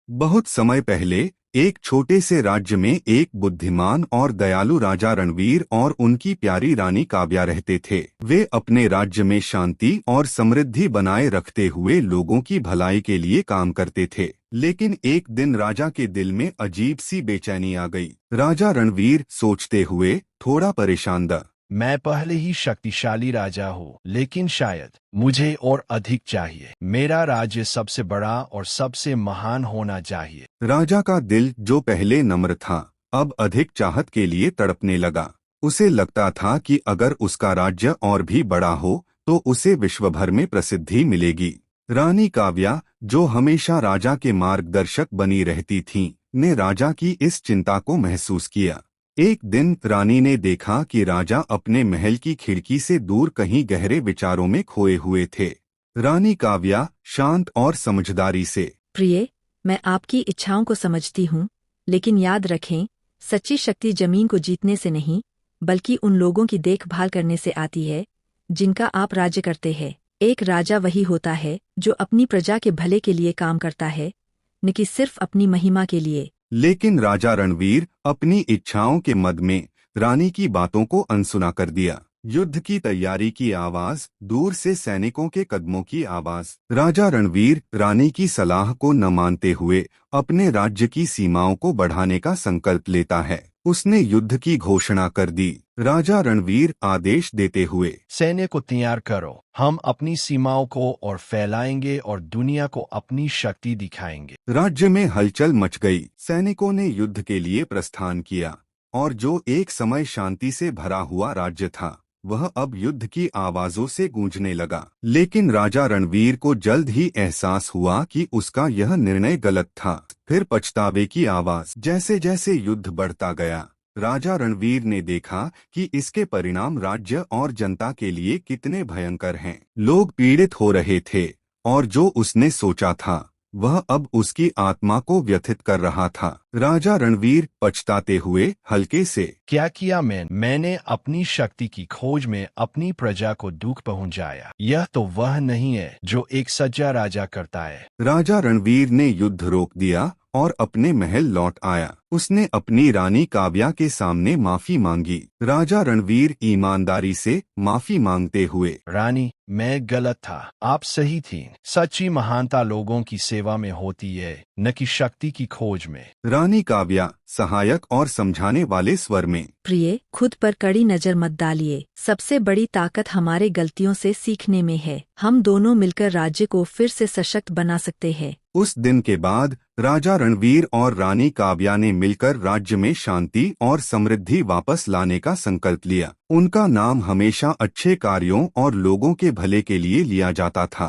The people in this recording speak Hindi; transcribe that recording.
बहुत समय पहले एक छोटे से राज्य में एक बुद्धिमान और दयालु राजा रणवीर और उनकी प्यारी रानी काव्या रहते थे। वे अपने राज्य में शांति और समृद्धि बनाए रखते हुए लोगों की भलाई के लिए काम करते थे। लेकिन एक दिन राजा के दिल में अजीब सी बेचैनी आ गई। राजा रणवीर सोचते हुए थोड़ा परेशान था। मैं पहले ही शक्तिशाली राजा हूँ, लेकिन शायद मुझे और अधिक चाहिए। मेरा राज्य सबसे बड़ा और सबसे महान होना चाहिए। राजा का दिल, जो पहले नम्र था, अब अधिक चाहत के लिए तड़पने लगा। उसे लगता था कि अगर उसका राज्य और भी बड़ा हो तो उसे विश्व भर में प्रसिद्धि मिलेगी। रानी काव्या, जो हमेशा राजा के मार्गदर्शक बनी रहती थीं, ने राजा की इस चिंता को महसूस किया। एक दिन रानी ने देखा कि राजा अपने महल की खिड़की से दूर कहीं गहरे विचारों में खोए हुए थे। रानी काव्या शांत और समझदारी से, प्रिय, मैं आपकी इच्छाओं को समझती हूँ, लेकिन याद रखें, सच्ची शक्ति जमीन को जीतने से नहीं, बल्कि उन लोगों की देखभाल करने से आती है जिनका आप राज्य करते हैं। एक राजा वही होता है जो अपनी प्रजा के भले के लिए काम करता है, न कि सिर्फ अपनी महिमा के लिए। लेकिन राजा रणवीर अपनी इच्छाओं के मद में रानी की बातों को अनसुना कर दिया। युद्ध की तैयारी की आवाज, दूर से सैनिकों के कदमों की आवाज। राजा रणवीर रानी की सलाह को न मानते हुए अपने राज्य की सीमाओं को बढ़ाने का संकल्प लेता है। उसने युद्ध की घोषणा कर दी। राजा रणवीर आदेश देते हुए, सैन्य को तैयार करो, हम अपनी सीमाओं को और फैलाएंगे और दुनिया को अपनी शक्ति दिखाएंगे। राज्य में हलचल मच गई। सैनिकों ने युद्ध के लिए प्रस्थान किया और जो एक समय शांति से भरा हुआ राज्य था, वह अब युद्ध की आवाजों से गूंजने लगा। लेकिन राजा रणवीर को जल्द ही एहसास हुआ कि उसका यह निर्णय गलत था। फिर पछतावे की आवाज। जैसे जैसे युद्ध बढ़ता गया, राजा रणवीर ने देखा कि इसके परिणाम राज्य और जनता के लिए कितने भयंकर हैं। लोग पीड़ित हो रहे थे और जो उसने सोचा था वह अब उसकी आत्मा को व्यथित कर रहा था। राजा रणवीर पछताते हुए हल्के से, क्या किया मैंने अपनी शक्ति की खोज में अपनी प्रजा को दुख पहुंचाया। यह तो वह नहीं है जो एक सच्चा राजा करता है। राजा रणवीर ने युद्ध रोक दिया और अपने महल लौट आया। उसने अपनी रानी काव्या के सामने माफी मांगी। राजा रणवीर ईमानदारी से माफी मांगते हुए, रानी, मैं गलत था, आप सही थी। सच्ची महानता लोगों की सेवा में होती है, न कि शक्ति की खोज में। रानी काव्या सहायक और समझाने वाले स्वर में, प्रिय, खुद पर कड़ी नजर मत डालिए। सबसे बड़ी ताकत हमारे गलतियों से सीखने में है। हम दोनों मिलकर राज्य को फिर से सशक्त बना सकते हैं। उस दिन के बाद राजा रणवीर और रानी काव्या ने मिलकर राज्य में शांति और समृद्धि वापस लाने का संकल्प लिया। उनका नाम हमेशा अच्छे कार्यों और लोगों के भले के लिए लिया जाता था।